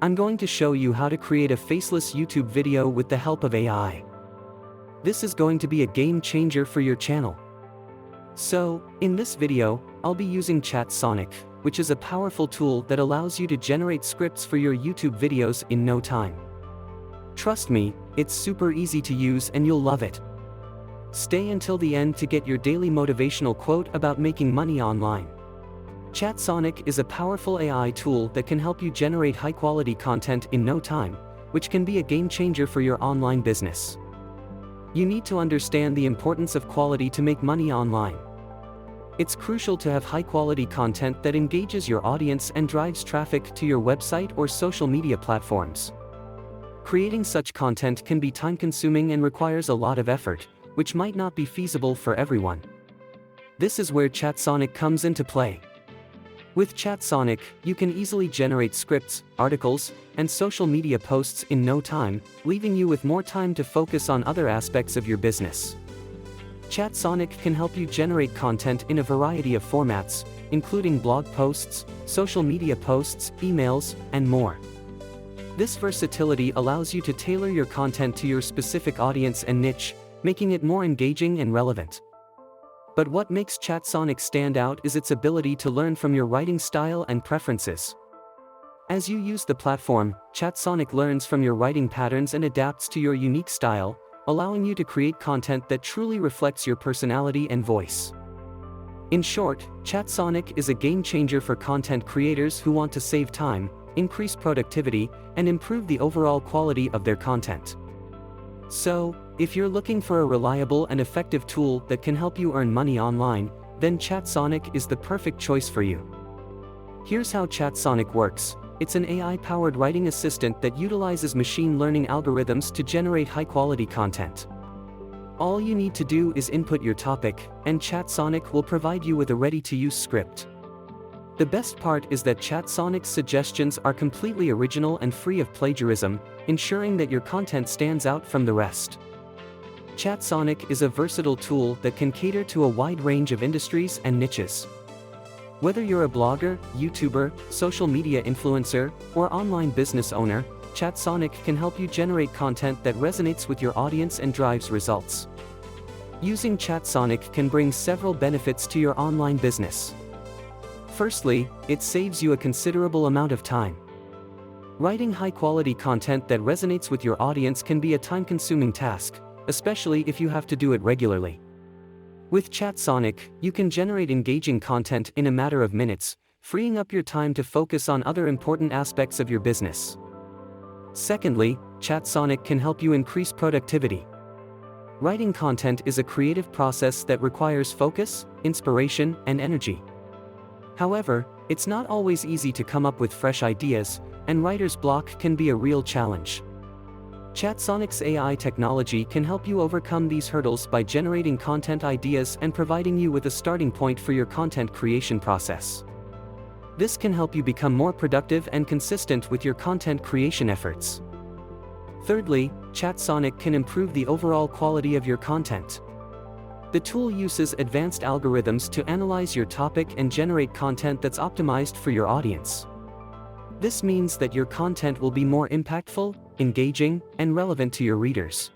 I'm going to show you how to create a faceless YouTube video with the help of AI. This is going to be a game changer for your channel. So, in this video, I'll be using ChatSonic, which is a powerful tool that allows you to generate scripts for your YouTube videos in no time. Trust me, it's super easy to use and you'll love it. Stay until the end to get your daily motivational quote about making money online. ChatSonic is a powerful AI tool that can help you generate high-quality content in no time, which can be a game changer for your online business. You need to understand the importance of quality to make money online. It's crucial to have high-quality content that engages your audience and drives traffic to your website or social media platforms. Creating such content can be time-consuming and requires a lot of effort, which might not be feasible for everyone. This is where ChatSonic comes into play. With ChatSonic, you can easily generate scripts, articles, and social media posts in no time, leaving you with more time to focus on other aspects of your business. ChatSonic can help you generate content in a variety of formats, including blog posts, social media posts, emails, and more. This versatility allows you to tailor your content to your specific audience and niche, making it more engaging and relevant. But what makes ChatSonic stand out is its ability to learn from your writing style and preferences. As you use the platform, ChatSonic learns from your writing patterns and adapts to your unique style, allowing you to create content that truly reflects your personality and voice. In short, ChatSonic is a game changer for content creators who want to save time, increase productivity, and improve the overall quality of their content. So, if you're looking for a reliable and effective tool that can help you earn money online, then ChatSonic is the perfect choice for you. Here's how ChatSonic works. It's an AI-powered writing assistant that utilizes machine learning algorithms to generate high-quality content. All you need to do is input your topic, and ChatSonic will provide you with a ready-to-use script. The best part is that ChatSonic's suggestions are completely original and free of plagiarism, ensuring that your content stands out from the rest. ChatSonic is a versatile tool that can cater to a wide range of industries and niches. Whether you're a blogger, YouTuber, social media influencer, or online business owner, ChatSonic can help you generate content that resonates with your audience and drives results. Using ChatSonic can bring several benefits to your online business. Firstly, it saves you a considerable amount of time. Writing high-quality content that resonates with your audience can be a time-consuming task, especially if you have to do it regularly. With ChatSonic, you can generate engaging content in a matter of minutes, freeing up your time to focus on other important aspects of your business. Secondly, ChatSonic can help you increase productivity. Writing content is a creative process that requires focus, inspiration, and energy. However, it's not always easy to come up with fresh ideas, and writer's block can be a real challenge. ChatSonic's AI technology can help you overcome these hurdles by generating content ideas and providing you with a starting point for your content creation process. This can help you become more productive and consistent with your content creation efforts. Thirdly, ChatSonic can improve the overall quality of your content. The tool uses advanced algorithms to analyze your topic and generate content that's optimized for your audience. This means that your content will be more impactful, engaging, and relevant to your readers.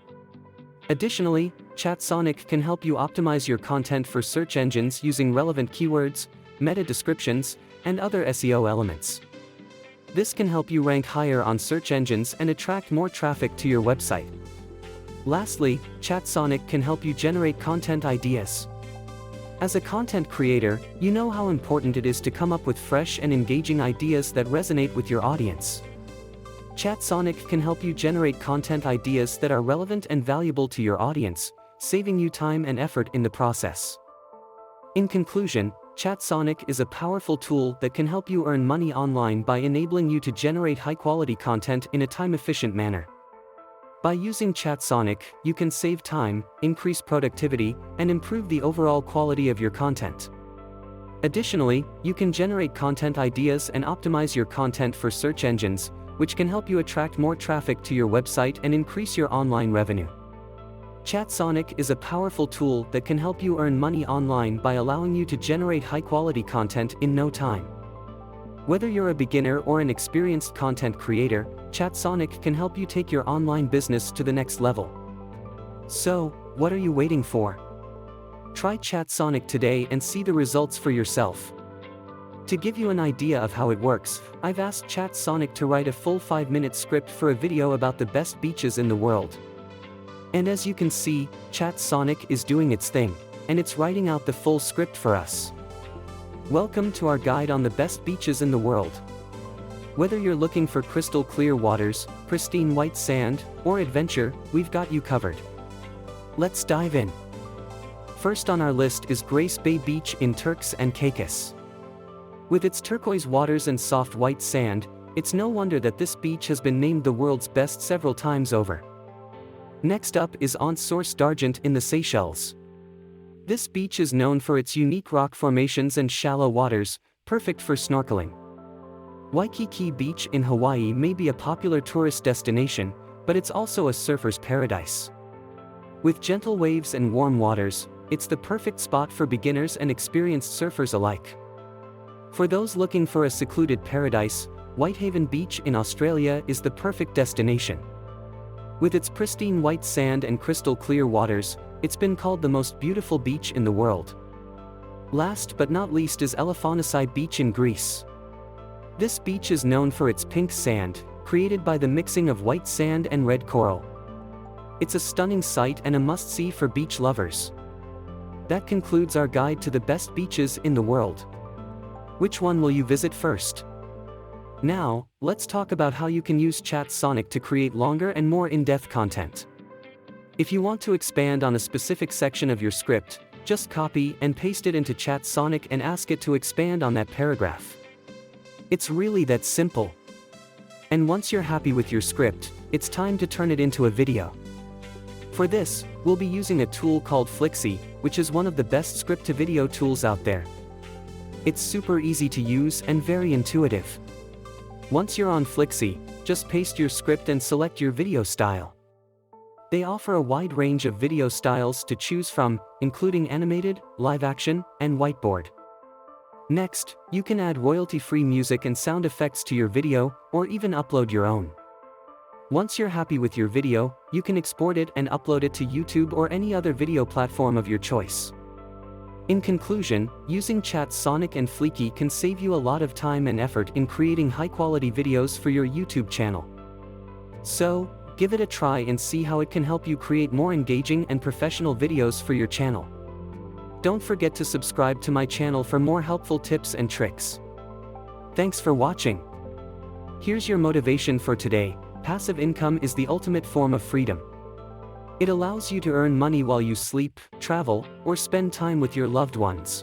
Additionally, ChatSonic can help you optimize your content for search engines using relevant keywords, meta descriptions, and other SEO elements. This can help you rank higher on search engines and attract more traffic to your website. Lastly, ChatSonic can help you generate content ideas. As a content creator, you know how important it is to come up with fresh and engaging ideas that resonate with your audience. ChatSonic can help you generate content ideas that are relevant and valuable to your audience, saving you time and effort in the process. In conclusion, ChatSonic is a powerful tool that can help you earn money online by enabling you to generate high-quality content in a time-efficient manner. By using ChatSonic, you can save time, increase productivity, and improve the overall quality of your content. Additionally, you can generate content ideas and optimize your content for search engines, which can help you attract more traffic to your website and increase your online revenue. ChatSonic is a powerful tool that can help you earn money online by allowing you to generate high-quality content in no time. Whether you're a beginner or an experienced content creator, ChatSonic can help you take your online business to the next level. So, what are you waiting for? Try ChatSonic today and see the results for yourself. To give you an idea of how it works, I've asked ChatSonic to write a full 5-minute script for a video about the best beaches in the world. And as you can see, ChatSonic is doing its thing, and it's writing out the full script for us. Welcome to our guide on the best beaches in the world. Whether you're looking for crystal clear waters, pristine white sand, or adventure, we've got you covered. Let's dive in. First on our list is Grace Bay Beach in Turks and Caicos. With its turquoise waters and soft white sand, it's no wonder that this beach has been named the world's best several times over. Next up is Aunt Source d'Argent in the Seychelles. This beach is known for its unique rock formations and shallow waters, perfect for snorkeling. Waikiki Beach in Hawaii may be a popular tourist destination, but it's also a surfer's paradise. With gentle waves and warm waters, it's the perfect spot for beginners and experienced surfers alike. For those looking for a secluded paradise, Whitehaven Beach in Australia is the perfect destination. With its pristine white sand and crystal clear waters, it's been called the most beautiful beach in the world. Last but not least is Elefantisi Beach in Greece. This beach is known for its pink sand, created by the mixing of white sand and red coral. It's a stunning sight and a must-see for beach lovers. That concludes our guide to the best beaches in the world. Which one will you visit first? Now, let's talk about how you can use ChatSonic to create longer and more in-depth content. If you want to expand on a specific section of your script, just copy and paste it into ChatSonic and ask it to expand on that paragraph. It's really that simple. And once you're happy with your script, it's time to turn it into a video. For this, we'll be using a tool called Fliki, which is one of the best script-to-video tools out there. It's super easy to use and very intuitive. Once you're on Fliki, just paste your script and select your video style. They offer a wide range of video styles to choose from, including animated, live action, and whiteboard. Next, you can add royalty-free music and sound effects to your video, or even upload your own. Once you're happy with your video, you can export it and upload it to YouTube or any other video platform of your choice. In conclusion, using ChatSonic and Fliki can save you a lot of time and effort in creating high-quality videos for your YouTube channel. So, give it a try and see how it can help you create more engaging and professional videos for your channel. Don't forget to subscribe to my channel for more helpful tips and tricks. Thanks for watching. Here's your motivation for today: passive income is the ultimate form of freedom. It allows you to earn money while you sleep, travel, or spend time with your loved ones.